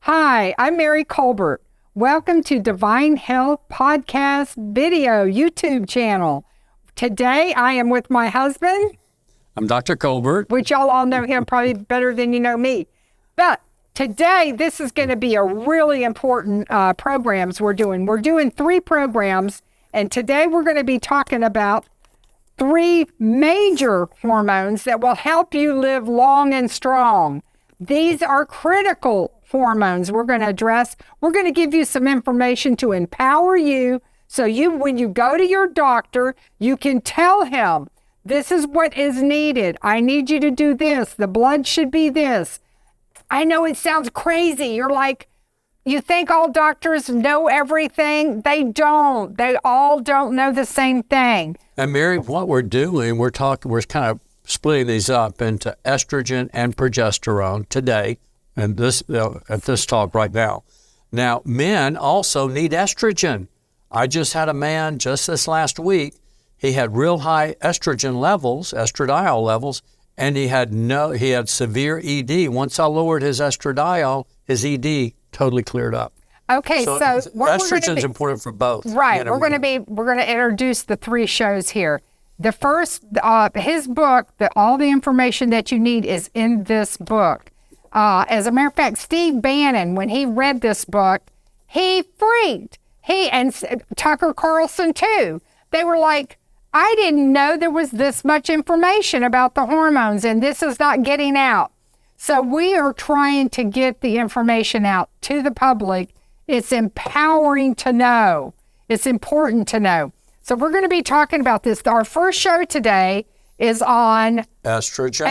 Hi, I'm Mary Colbert. Welcome to Divine Health Podcast Video YouTube channel. Today I am with my husband. I'm Dr. Colbert. Which y'all all know him probably better than you know me. But today this is going to be a really important programs we're doing. We're doing 3 programs, and today we're going to be talking about 3 major hormones that will help you live long and strong. These are critical hormones we're going to address. We're going to give you some information to empower you so when you go to your doctor, you can tell him, this is what is needed. I need you to do this. The blood should be this. I know it sounds crazy. You're like, you think all doctors know everything? They don't. They all don't know the same thing. And Mary, what we're doing, we're kind of splitting these up into estrogen and progesterone today, and at this talk right now. Now, men also need estrogen. I just had a man just this last week. He had real high estrogen levels, estradiol levels, and he had severe ED. Once I lowered his estradiol, his ED totally cleared up. Okay, so estrogen is important for both. Right. We're going to introduce the 3 shows here. The first, his book, all the information that you need is in this book. As a matter of fact, Steve Bannon, when he read this book, he freaked. He and Tucker Carlson too. They were like, I didn't know there was this much information about the hormones, and this is not getting out. So we are trying to get the information out to the public. It's empowering to know. It's important to know. So we're going to be talking about this. Our first show today is on estrogen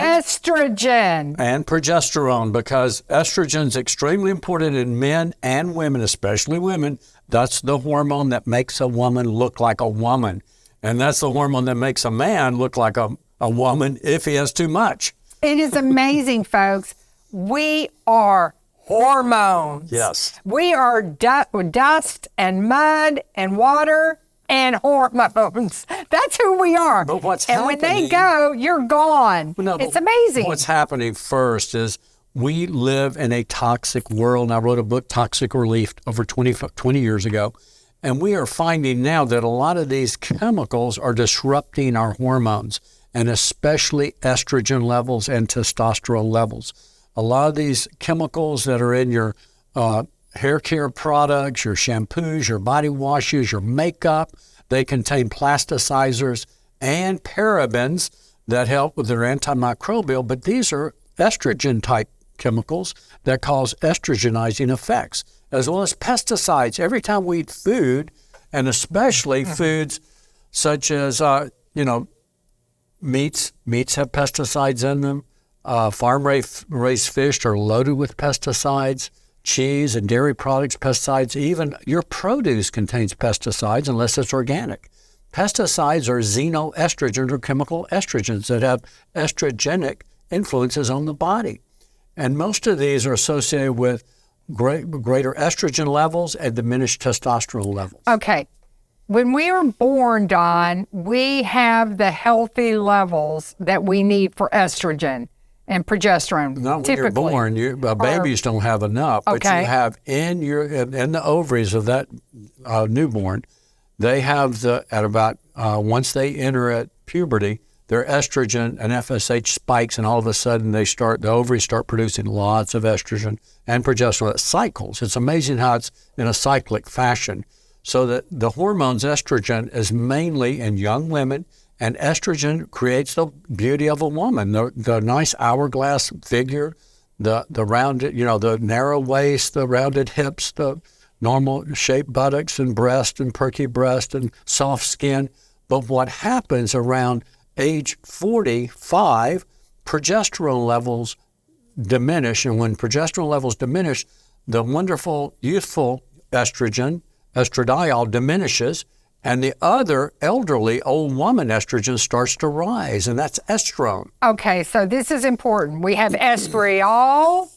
and progesterone, because estrogen is extremely important in men and women, especially women. That's the hormone that makes a woman look like a woman. And that's the hormone that makes a man look like a woman if he has too much. It is amazing, folks. We are hormones. Yes. We are dust and mud and water and hormones. That's who we are. But what's happening? And when they go, you're gone. No, it's amazing. What's happening first is we live in a toxic world. I wrote a book, Toxic Relief, over 20 years ago. And we are finding now that a lot of these chemicals are disrupting our hormones, and especially estrogen levels and testosterone levels. A lot of these chemicals that are in your hair care products, your shampoos, your body washes, your makeup, they contain plasticizers and parabens that help with their antimicrobial, but these are estrogen-type chemicals that cause estrogenizing effects, as well as pesticides. Every time we eat food, and especially foods such as, meats have pesticides in them. Farm-raised fish are loaded with pesticides. Cheese and dairy products, pesticides. Even your produce contains pesticides unless it's organic. Pesticides are xenoestrogens, or chemical estrogens that have estrogenic influences on the body. And most of these are associated with greater estrogen levels and diminished testosterone levels. Okay. When we are born, Don, we have the healthy levels that we need for estrogen and progesterone. Not when you're born. Babies don't have enough, but you have in the ovaries of that newborn, they have once they enter at puberty, their estrogen and FSH spikes, and all of a sudden the ovaries start producing lots of estrogen and progesterone. It cycles. It's amazing how it's in a cyclic fashion. So that the hormones estrogen is mainly in young women, and estrogen creates the beauty of a woman, the nice hourglass figure, the rounded, the narrow waist, the rounded hips, the normal shaped buttocks and breast and perky breast and soft skin. But what happens around age 45, progesterone levels diminish. And when progesterone levels diminish, the wonderful, youthful estradiol diminishes, and the other elderly old woman estrogen starts to rise, and that's estrone. Okay, so this is important. We have estriol.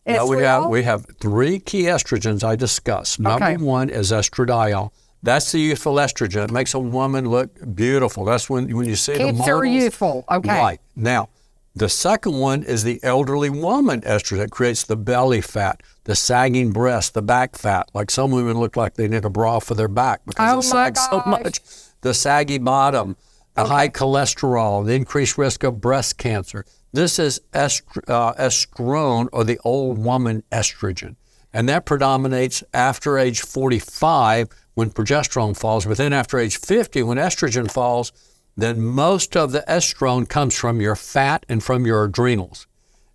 No, we have 3 key estrogens I discussed. Number 1 is estradiol. That's the youthful estrogen. It makes a woman look beautiful. That's when you see the models. Keeps her youthful. Okay. Right. Now, The second one is the elderly woman estrogen. It creates the belly fat, the sagging breast, the back fat. Like some women look like they need a bra for their back because it sags so much. The saggy bottom, the high cholesterol, the increased risk of breast cancer. This is estrone, or the old woman estrogen. And that predominates after age 45 when progesterone falls. But then after age 50, when estrogen falls, then most of the estrone comes from your fat and from your adrenals.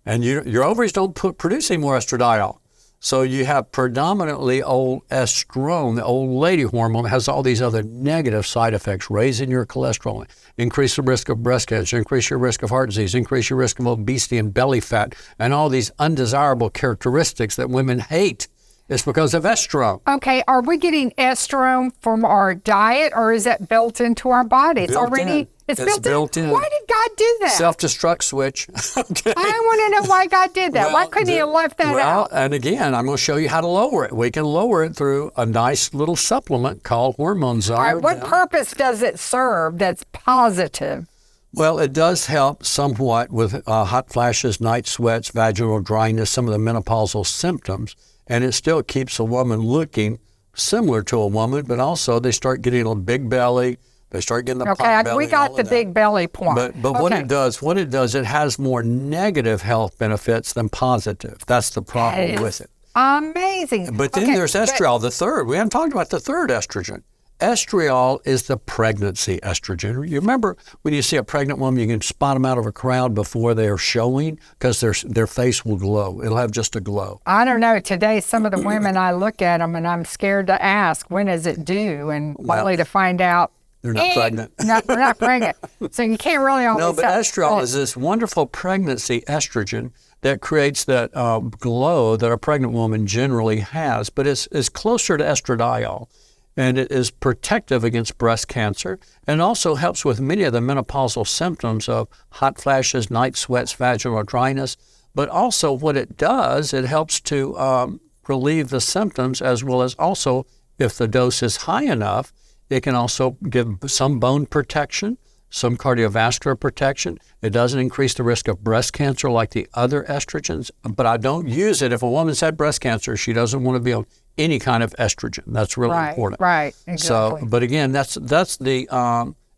And your ovaries don't produce any more estradiol. So you have predominantly old estrone, the old lady hormone, has all these other negative side effects, raising your cholesterol, increase the risk of breast cancer, increase your risk of heart disease, increase your risk of obesity and belly fat, and all these undesirable characteristics that women hate. It's because of estrone. Okay, are we getting estrone from our diet, or is that built into our body? It's built in. Why did God do that? Self-destruct switch. Okay. I want to know why God did that. Why couldn't he have left that out? And again, I'm going to show you how to lower it. We can lower it through a nice little supplement called Hormone Zone. All right, what purpose does it serve that's positive? Well, it does help somewhat with hot flashes, night sweats, vaginal dryness, some of the menopausal symptoms. And it still keeps a woman looking similar to a woman, but also they start getting a big belly. They start getting the pot belly. We got the big belly point. But what it does, it has more negative health benefits than positive. That's the problem with it. Amazing. But then there's estriol, the third. We haven't talked about the third estrogen. Estriol is the pregnancy estrogen. You remember when you see a pregnant woman, you can spot them out of a crowd before they are showing because their face will glow. It'll have just a glow. I don't know. Today, some of the women, I look at them and I'm scared to ask, when is it due? And only to find out they're not pregnant. They're not pregnant. So you can't really always No, but estriol is this wonderful pregnancy estrogen that creates that glow that a pregnant woman generally has, but it's closer to estradiol. And it is protective against breast cancer and also helps with many of the menopausal symptoms of hot flashes, night sweats, vaginal dryness. But also what it does, it helps to relieve the symptoms, as well as also, if the dose is high enough, it can also give some bone protection, some cardiovascular protection. It doesn't increase the risk of breast cancer like the other estrogens, but I don't use it. If a woman's had breast cancer, she doesn't want to be on any kind of estrogen. That's really important. Right, exactly. So, but again, that's the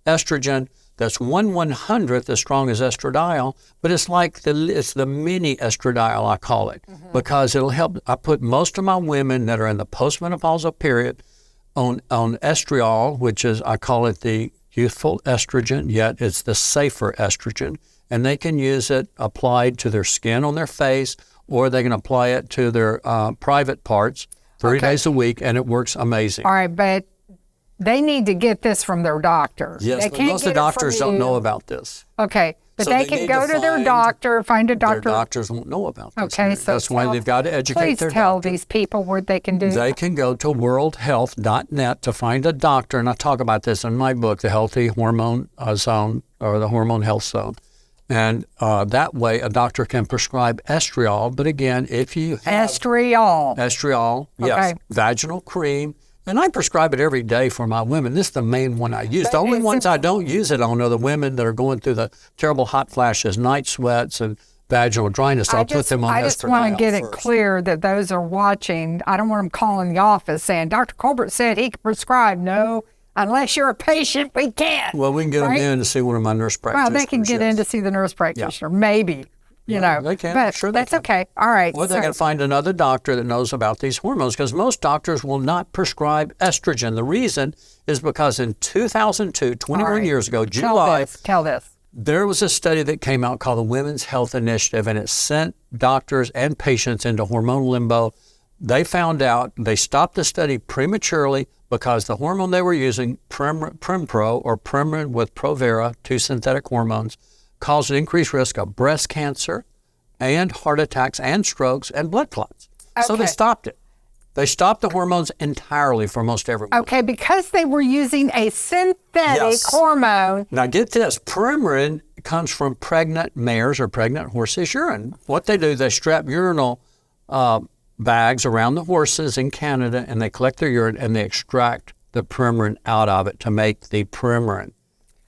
estrogen that's 1/100th as strong as estradiol, but it's like it's the mini estradiol, I call it, because it'll help. I put most of my women that are in the postmenopausal period on estriol, which is, I call it the youthful estrogen, yet it's the safer estrogen, and they can use it applied to their skin on their face, or they can apply it to their private parts 3 days a week, and it works amazing. All right, but they need to get this from their doctor. Yes, but most of the doctors don't know about this. Okay, but so they can go to their doctor, find a doctor. Their doctors won't know about this. Okay, so that's why they've got to educate their doctor. Please tell these people what they can do. They can go to worldhealth.net to find a doctor, and I talk about this in my book, The Healthy Hormone Zone, or the Hormone Health Zone. And that way, a doctor can prescribe estriol. But again, if you have estriol, yes, vaginal cream, and I prescribe it every day for my women. This is the main one I use. The only ones I don't use it on are the women that are going through the terrible hot flashes, night sweats, and vaginal dryness. I'll put them on estriol. I just want to get it clear that those are watching. I don't want them calling the office saying, Dr. Colbert said he could prescribe. No. Unless you're a patient, we can't. Well, we can get them in to see one of my nurse practitioners. Well, they can get in to see the nurse practitioner, maybe, you know. They can. But sure that's okay. All right. Or they can find another doctor that knows about these hormones, because most doctors will not prescribe estrogen. The reason is because in 2002, 21 years ago, July, Tell this. There was a study that came out called the Women's Health Initiative, and it sent doctors and patients into hormonal limbo. They found out, they stopped the study prematurely because the hormone they were using, Prempro or Premarin with Provera, 2 synthetic hormones, caused an increased risk of breast cancer and heart attacks and strokes and blood clots. Okay. So they stopped it. They stopped the hormones entirely for most everyone. Okay, because they were using a synthetic hormone. Now get this, Premarin comes from pregnant mares or pregnant horses' urine. What they do, they strap urinal bags around the horses in Canada, and they collect their urine and they extract the Premarin out of it to make the Premarin.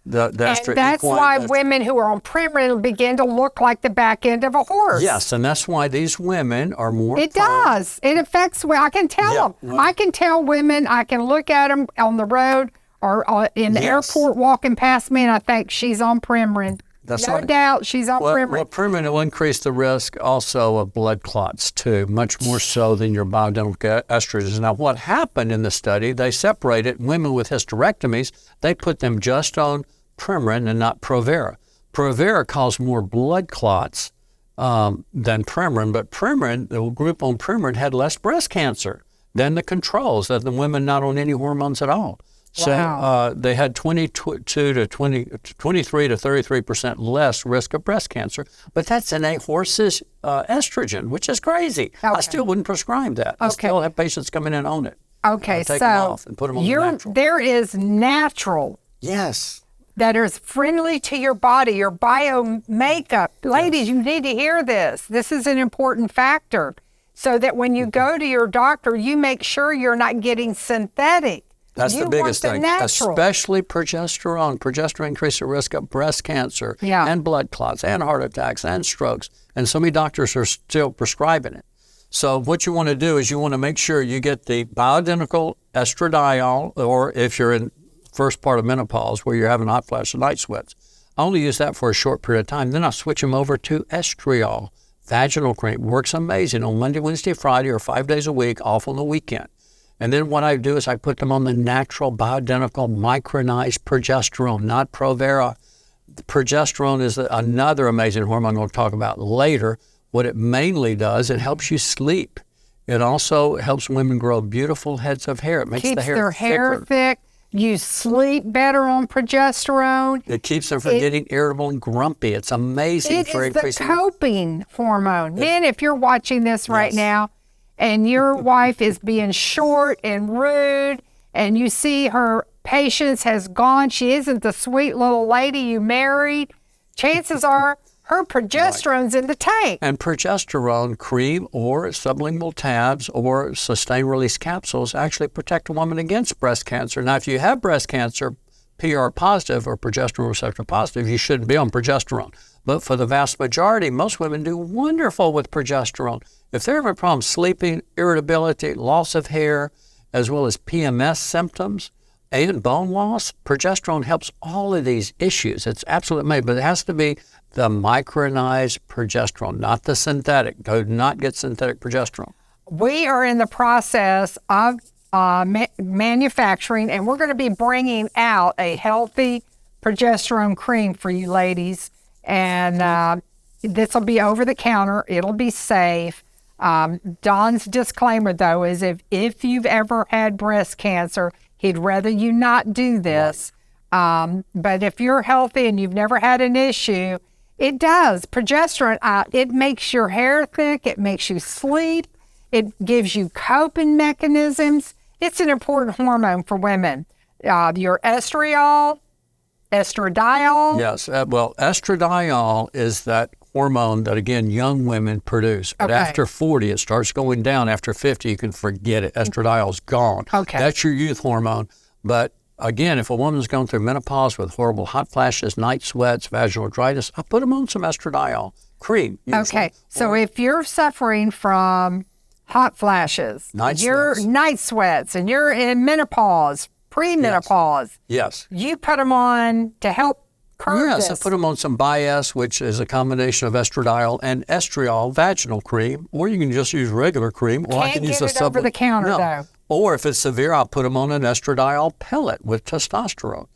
the and that's why women who are on Premarin begin to look like the back end of a horse. Yes, and that's why these women are more. It does. It affects. I can tell them. I can tell women. I can look at them on the road or in the airport walking past me, and I think she's on Premarin. That's no doubt she's on Premarin. Well, Premarin will increase the risk also of blood clots too, much more so than your bioidentical estrogens. Now, what happened in the study, they separated women with hysterectomies. They put them just on Premarin and not Provera. Provera caused more blood clots than Premarin, but Premarin, the group on Premarin had less breast cancer than the controls, than the women not on any hormones at all. So they had 23 to 33% less risk of breast cancer, but that's in a horse's estrogen, which is crazy. I still wouldn't prescribe that. I still have patients coming in on it. Okay, take them off and put them on the natural. There is natural. Yes. That is friendly to your body, your bio makeup. Ladies, you need to hear this. This is an important factor so that when you go to your doctor, you make sure you're not getting synthetic. That's the biggest thing, especially progesterone. Progesterone increases the risk of breast cancer and blood clots and heart attacks and strokes. And so many doctors are still prescribing it. So what you want to do is you want to make sure you get the bioidentical estradiol, or if you're in first part of menopause where you're having hot flashes and night sweats, I only use that for a short period of time. Then I switch them over to estriol. Vaginal cream works amazing on Monday, Wednesday, Friday, or 5 days a week, off on the weekend. And then what I do is I put them on the natural bioidentical micronized progesterone, not Provera. The progesterone is another amazing hormone we'll talk about later. What it mainly does, it helps you sleep. It also helps women grow beautiful heads of hair. It makes the hair their hair thick. You sleep better on progesterone. It keeps them from getting irritable and grumpy. It's amazing for increasing. It is the coping hormone. Men, if you're watching this right now, and your wife is being short and rude, and you see her patience has gone, she isn't the sweet little lady you married, chances are her progesterone's in the tank. And progesterone cream or sublingual tabs or sustained release capsules actually protect a woman against breast cancer. Now, if you have breast cancer, PR positive or progesterone receptor positive, you shouldn't be on progesterone. But for the vast majority, most women do wonderful with progesterone. If they're having problems sleeping, irritability, loss of hair, as well as PMS symptoms and bone loss, progesterone helps all of these issues. It's absolutely amazing, but it has to be the micronized progesterone, not the synthetic. Do not get synthetic progesterone. We are in the process of manufacturing, and we're going to be bringing out a healthy progesterone cream for you ladies. And this will be over the counter. It'll be safe. Don's disclaimer, though, is if you've ever had breast cancer, he'd rather you not do this. But if you're healthy and you've never had an issue, it does. Progesterone, it makes your hair thick. It makes you sleep. It gives you coping mechanisms. It's an important hormone for women. Your estriol, estradiol. Yes. Well, estradiol is that hormone that, again, young women produce. But after 40, it starts going down. After 50, you can forget it. Estradiol's gone. That's your youth hormone. But again, if a woman's going through menopause with horrible hot flashes, night sweats, vaginal dryness, I put them on some estradiol cream. Usually. So if you're suffering from hot flashes, night sweats, and you're in menopause, premenopause, you put them on to help curb this. I put them on some Bias, which is a combination of estradiol and estriol vaginal cream, or you can just use regular cream, or I can use a over the counter though. Or if it's severe, I'll put them on an estradiol pellet with testosterone.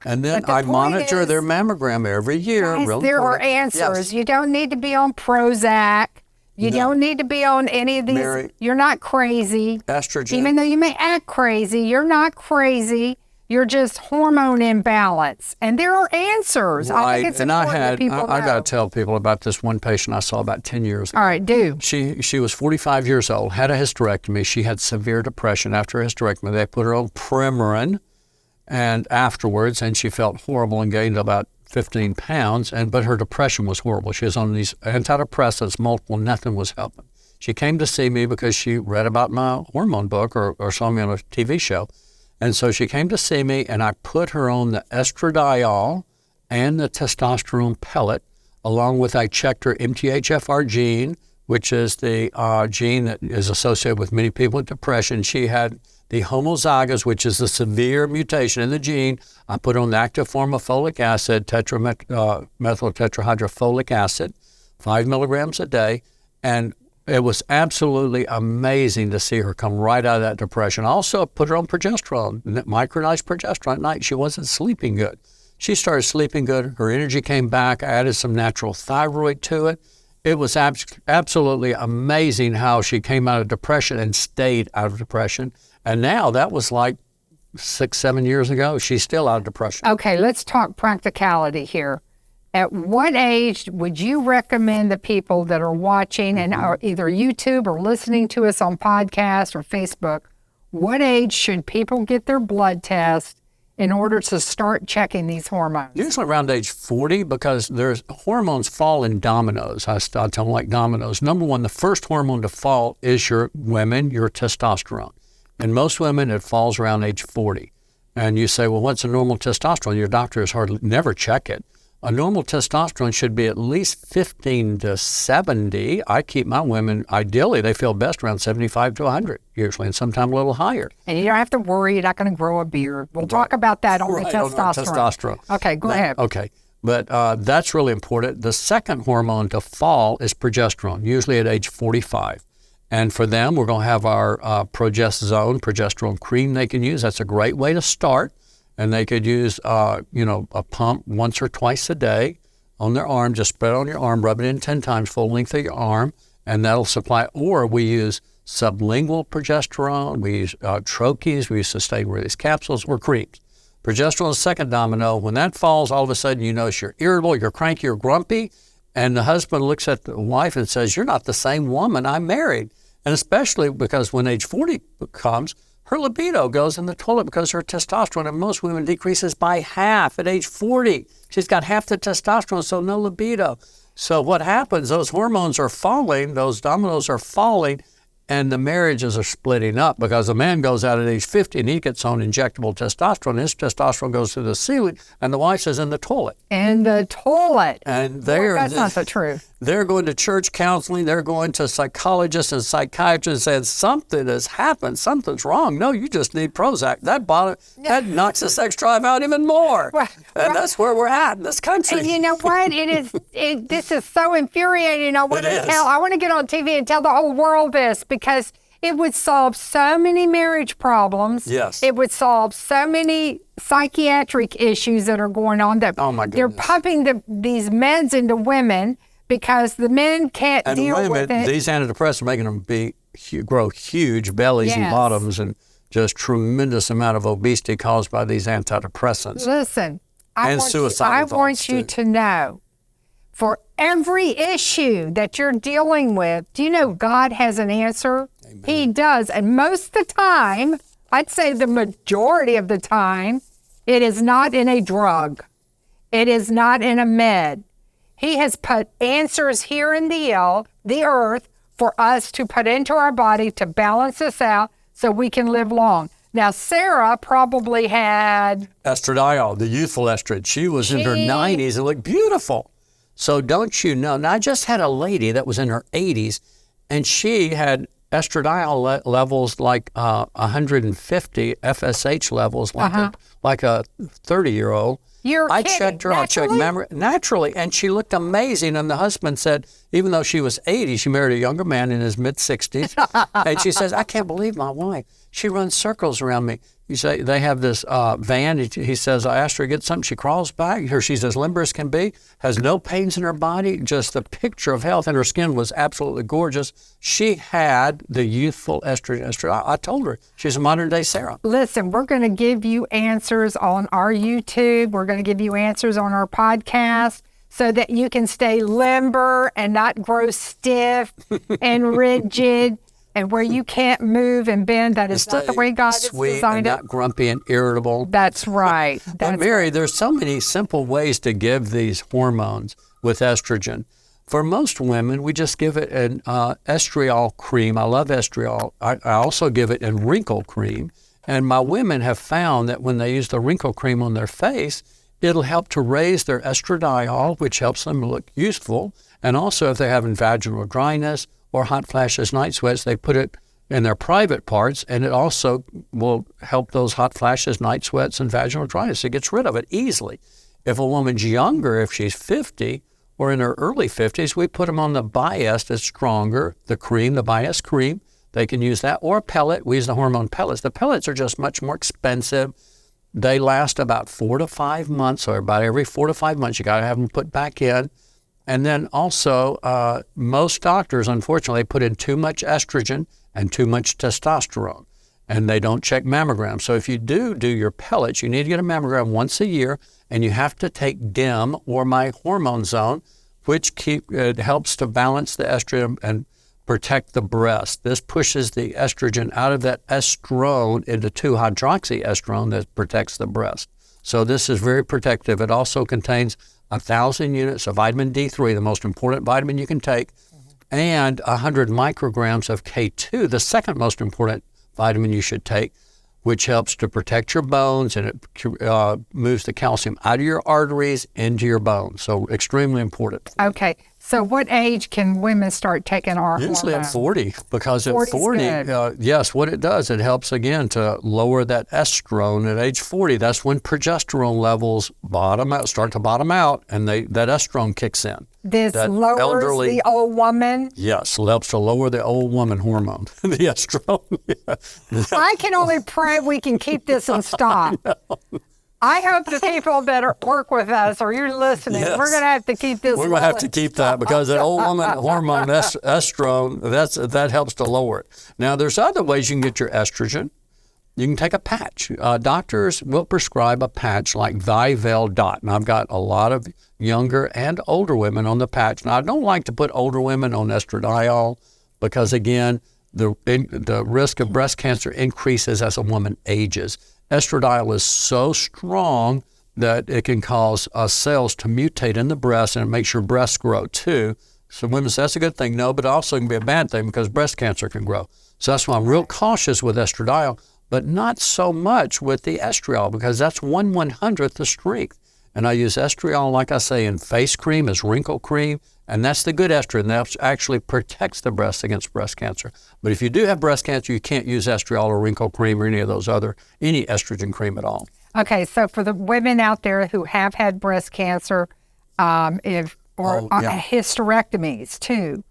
And then I monitor their mammogram every year. Guys, there are answers. You don't need to be on Prozac. You don't need to be on any of these. Mary, you're not crazy. Estrogen. Even though you may act crazy, you're not crazy. You're just hormone imbalance. And there are answers. Right. I think it's important that people know. I got to tell people about this one patient I saw about 10 years ago. All right, do. She was 45 years old, had a hysterectomy. She had severe depression after a hysterectomy. They put her on Premarin and afterwards, and she felt horrible and gained about 15 pounds, but her depression was horrible. She was on these antidepressants, multiple, nothing was helping. She came to see me because she read about my hormone book or saw me on a TV show. And so she came to see me, and I put her on the estradiol and the testosterone pellet, along with I checked her MTHFR gene, which is the gene that is associated with many people with depression. She had the homozygous, which is a severe mutation in the gene. I put on the active form of folic acid, methyl tetrahydrofolic acid, 5 milligrams a day, and it was absolutely amazing to see her come right out of that depression. I also put her on progesterone, micronized progesterone at night. She wasn't sleeping good. She started sleeping good. Her energy came back. I added some natural thyroid to it. It was absolutely amazing how she came out of depression and stayed out of depression. And now that was like 6-7 years ago. She's still out of depression. Okay, let's talk practicality here. At what age would you recommend the people that are watching and are either YouTube or listening to us on podcast or Facebook, what age should people get their blood test in order to start checking these hormones? Usually around age 40, because there's hormones fall in dominoes. I tell them like dominoes. Number one, the first hormone to fall is your testosterone. And most women, it falls around age 40. And you say, well, what's a normal testosterone? Your doctor has never check it. A normal testosterone should be at least 15 to 70. I keep my women, ideally, they feel best around 75 to 100, usually, and sometimes a little higher. And you don't have to worry, you're not going to grow a beard. We'll talk about that on the testosterone. Okay, go ahead. Okay, but that's really important. The second hormone to fall is progesterone, usually at age 45. And for them, we're going to have our progesterone cream they can use. That's a great way to start. And they could use, a pump once or twice a day on their arm. Just spread it on your arm, rub it in 10 times, full length of your arm, and that'll supply. Or we use sublingual progesterone. We use troches. We use sustained-release capsules or creams. Progesterone is the second domino. When that falls, all of a sudden you notice you're irritable, you're cranky, you're grumpy, and the husband looks at the wife and says, "You're not the same woman I married." And especially because when age 40 comes, her libido goes in the toilet because her testosterone in most women decreases by half at age 40. She's got half the testosterone, so no libido. So what happens, those hormones are falling, those dominoes are falling, and the marriages are splitting up because a man goes out at age 50 and he gets on injectable testosterone. His testosterone goes to the ceiling, and the wife is in the toilet. In the toilet. And that's not the truth. They're going to church counseling. They're going to psychologists and psychiatrists saying something has happened. Something's wrong. No, you just need Prozac. That knocks the sex drive out even more. And that's where we're at in this country. And you know what? This is so infuriating. I want to get on TV and tell the whole world this because it would solve so many marriage problems. Yes. It would solve so many psychiatric issues that are going on. Oh my goodness. They're pumping these meds into women because the men can't deal with it. These antidepressants are making them grow huge bellies and bottoms and just tremendous amount of obesity caused by these antidepressants. Listen, I want you to know, for every issue that you're dealing with, do you know God has an answer? Amen. He does. And most of the time, I'd say the majority of the time, it is not in a drug. It is not in a med. He has put answers here in the earth for us to put into our body to balance us out so we can live long. Now, Sarah probably had estradiol, the youthful estrogen. She was in her 90s and looked beautiful. So don't you know? Now, I just had a lady that was in her 80s, and she had estradiol levels like 150 FSH levels, like a 30-year-old. I checked her. I checked memory naturally, and she looked amazing. And the husband said, even though she was 80, she married a younger man in his mid-60s. And she says, "I can't believe my wife. She runs circles around me." You say they have this van. He says, I asked her to get something. She crawls back. She's as limber as can be, has no pains in her body, just the picture of health, and her skin was absolutely gorgeous. She had the youthful estrogen. I told her she's a modern day Sarah. Listen, we're going to give you answers on our YouTube. We're going to give you answers on our podcast so that you can stay limber and not grow stiff and rigid. And where you can't move and bend, that is not the way God has designed it. Not grumpy and irritable. That's right. But Mary, there's so many simple ways to give these hormones with estrogen. For most women, we just give it an estriol cream. I love estriol. I also give it in wrinkle cream. And my women have found that when they use the wrinkle cream on their face, it'll help to raise their estradiol, which helps them look youthful. And also if they're having vaginal dryness or hot flashes, night sweats, they put it in their private parts, and it also will help those hot flashes, night sweats, and vaginal dryness. It gets rid of it easily. If a woman's younger, if she's 50 or in her early 50s, we put them on the Biest. It's stronger, the cream, the Biest cream. They can use that, or a pellet. We use the hormone pellets. The pellets are just much more expensive. They last about 4 to 5 months, or about every 4 to 5 months, you got to have them put back in. And then also, most doctors, unfortunately, put in too much estrogen and too much testosterone, and they don't check mammograms. So if you do your pellets, you need to get a mammogram once a year, and you have to take DIM or my Hormone Zone, which it helps to balance the estrogen and protect the breast. This pushes the estrogen out of that estrone into 2-hydroxyestrone that protects the breast. So this is very protective. It also contains 1,000 units of vitamin D3, the most important vitamin you can take, and 100 micrograms of K2, the second most important vitamin you should take, which helps to protect your bones, and it moves the calcium out of your arteries into your bones. So extremely important. Okay. So what age can women start taking our Usually hormone? at 40, because at 40, yes, what it does, it helps again to lower that estrone at age 40. That's when progesterone levels start to bottom out, and that estrone kicks in. This lowers the old woman? Yes, helps to lower the old woman hormone, the estrone. Yeah. I can only pray we can keep this in stock. I hope the people that work with us, or you're listening, we're going to have to keep this. We're going to have to keep that, because the old woman hormone, estrone, that helps to lower it. Now, there's other ways you can get your estrogen. You can take a patch. Doctors will prescribe a patch like Vivel Dot. And I've got a lot of younger and older women on the patch. Now, I don't like to put older women on estradiol because, again, the risk of breast cancer increases as a woman ages. Estradiol is so strong that it can cause cells to mutate in the breast, and it makes your breasts grow too. So women say that's a good thing. No, but also can be a bad thing because breast cancer can grow. So that's why I'm real cautious with estradiol, but not so much with the estriol, because that's 1/100th the strength. And I use estriol, like I say, in face cream as wrinkle cream, and that's the good estrogen. That actually protects the breast against breast cancer. But if you do have breast cancer, you can't use estriol or wrinkle cream or any estrogen cream at all. Okay, so for the women out there who have had breast cancer, hysterectomies too,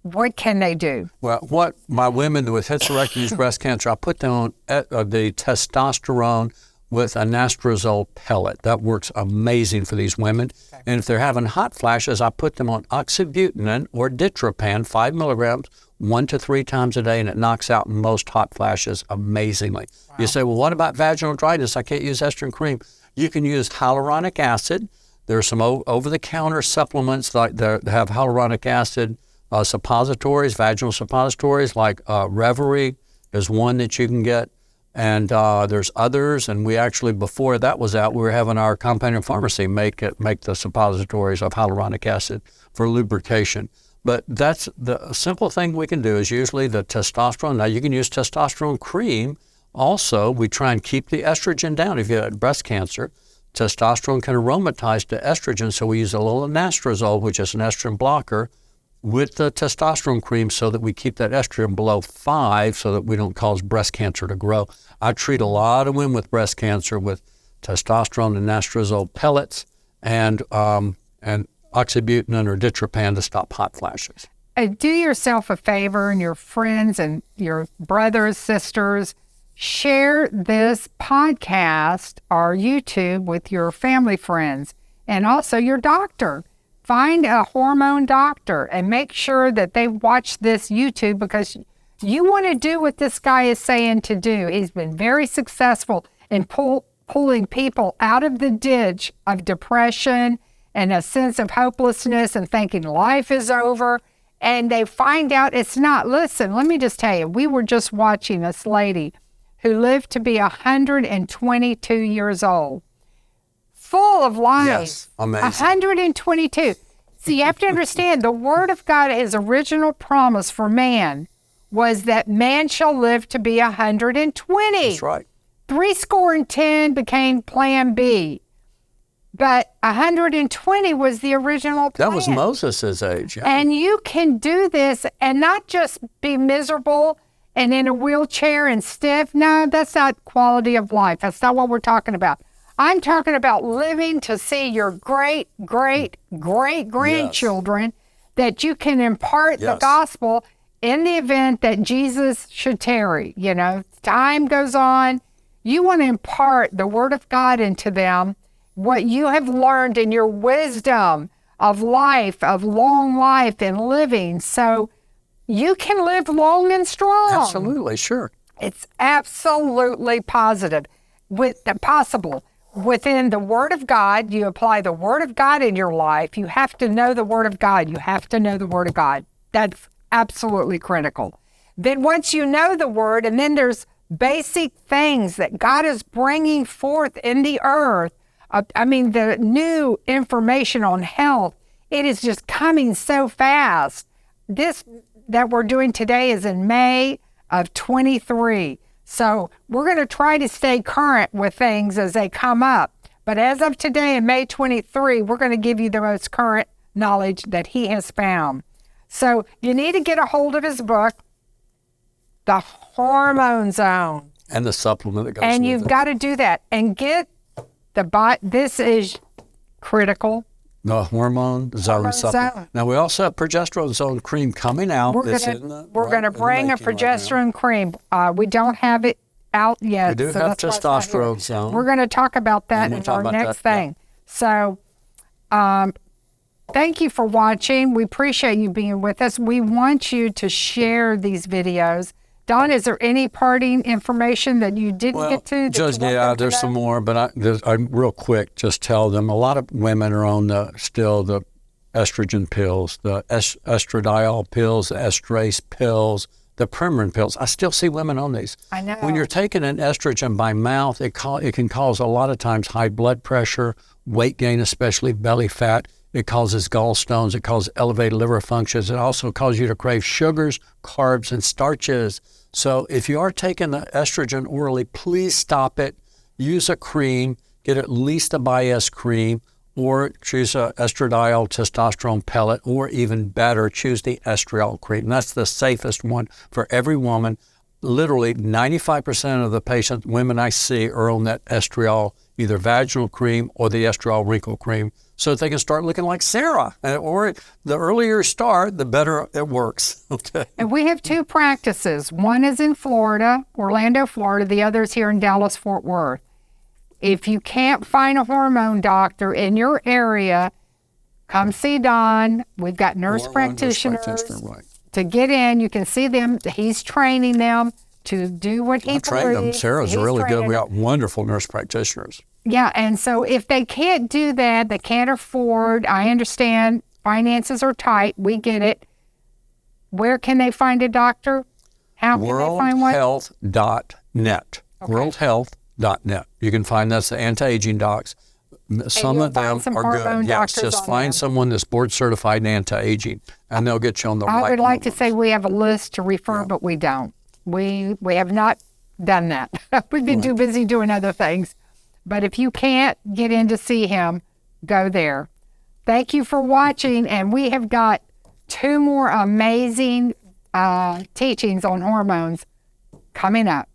what can they do? Well, what my women with hysterectomies, breast cancer, I put them on the testosterone with a anastrozole pellet. That works amazing for these women. Okay. And if they're having hot flashes, I put them on oxybutynin or ditropan, 5 milligrams, 1 to 3 times a day, and it knocks out most hot flashes amazingly. Wow. You say, well, what about vaginal dryness? I can't use estrogen cream. You can use hyaluronic acid. There are some over-the-counter supplements that have hyaluronic acid suppositories, vaginal suppositories, like Reverie is one that you can get. And there's others, and we actually, before that was out, we were having our compounding pharmacy make the suppositories of hyaluronic acid for lubrication. But that's the simple thing we can do is usually the testosterone. Now, you can use testosterone cream. Also, we try and keep the estrogen down. If you have breast cancer, testosterone can aromatize to estrogen, so we use a little anastrozole, which is an estrogen blocker, with the testosterone cream so that we keep that estrogen below 5 so that we don't cause breast cancer to grow. I treat a lot of women with breast cancer with testosterone and anastrozole pellets and oxybutynin or ditropan to stop hot flashes. Do yourself a favor, and your friends and your brothers, sisters, share this podcast or YouTube with your family friends and also your doctor. Find a hormone doctor and make sure that they watch this YouTube, because you want to do what this guy is saying to do. He's been very successful in pulling people out of the ditch of depression and a sense of hopelessness and thinking life is over. And they find out it's not. Listen, let me just tell you, we were just watching this lady who lived to be 122 years old. Full of life. Yes, amazing. 122. So you have to understand, the Word of God, his original promise for man was that man shall live to be 120. That's right. 10 became Plan B. But 120 was the original plan. That was Moses' age. Yeah. And you can do this and not just be miserable and in a wheelchair and stiff. No, that's not quality of life. That's not what we're talking about. I'm talking about living to see your great, great, great grandchildren, that you can impart the gospel in the event that Jesus should tarry. You know, time goes on. You want to impart the word of God into them, what you have learned in your wisdom of life, of long life and living, so you can live long and strong. Absolutely, sure. It's absolutely possible. Within the Word of God, you apply the Word of God in your life. You have to know the Word of God. You have to know the Word of God. That's absolutely critical. Then once you know the Word, and then there's basic things that God is bringing forth in the earth. The new information on health, it is just coming so fast. This that we're doing today is in May of 23. So we're going to try to stay current with things as they come up. But as of today, in May 23, we're going to give you the most current knowledge that he has found. So you need to get a hold of his book, The Hormone Zone. And the supplement that goes with it. And you've got to do that. And get this is critical. The Hormone Zone supplement. Now, we also have progesterone zone cream coming out. We're going to bring a progesterone cream. We don't have it out yet. We do have testosterone zone. We're going to talk about that in our next thing. Yeah. So, thank you for watching. We appreciate you being with us. We want you to share these videos. Don, is there any parting information that you didn't get to? Just, there's some more, but I'm real quick, just tell them. A lot of women are on the estrogen pills, the estradiol pills, the estrase pills, the Premarin pills. I still see women on these. I know. When you're taking an estrogen by mouth, it can cause a lot of times high blood pressure, weight gain, especially belly fat. It causes gallstones. It causes elevated liver functions. It also causes you to crave sugars, carbs, and starches. So if you are taking the estrogen orally, please stop it. Use a cream. Get at least a Bias cream, or choose a estradiol testosterone pellet, or even better, choose the estriol cream. That's the safest one for every woman. Literally 95% of the women I see are on that estriol, either vaginal cream or the estriol wrinkle cream, so that they can start looking like Sarah. Or the earlier you start, the better it works. Okay. And we have two practices. One is in Florida, Orlando, Florida. The other is here in Dallas, Fort Worth. If you can't find a hormone doctor in your area, come see Don. We've got nurse practitioners to get in. You can see them. He's training them to do what he believes. Trained them. Sarah's really good. We got wonderful nurse practitioners. Yeah, and so if they can't do that, they can't afford, I understand finances are tight, we get it. Where can they find a doctor? How can they find one? Worldhealth.net. Okay. Worldhealth.net. You can find that's the anti-aging docs. Some of them are good. Yes, just find someone that's board certified in anti-aging, and they'll get you on the right. I would like to say we have a list to refer, but we don't. We have not done that. We've been too busy doing other things. But if you can't get in to see him, go there. Thank you for watching, and we have got 2 more amazing teachings on hormones coming up.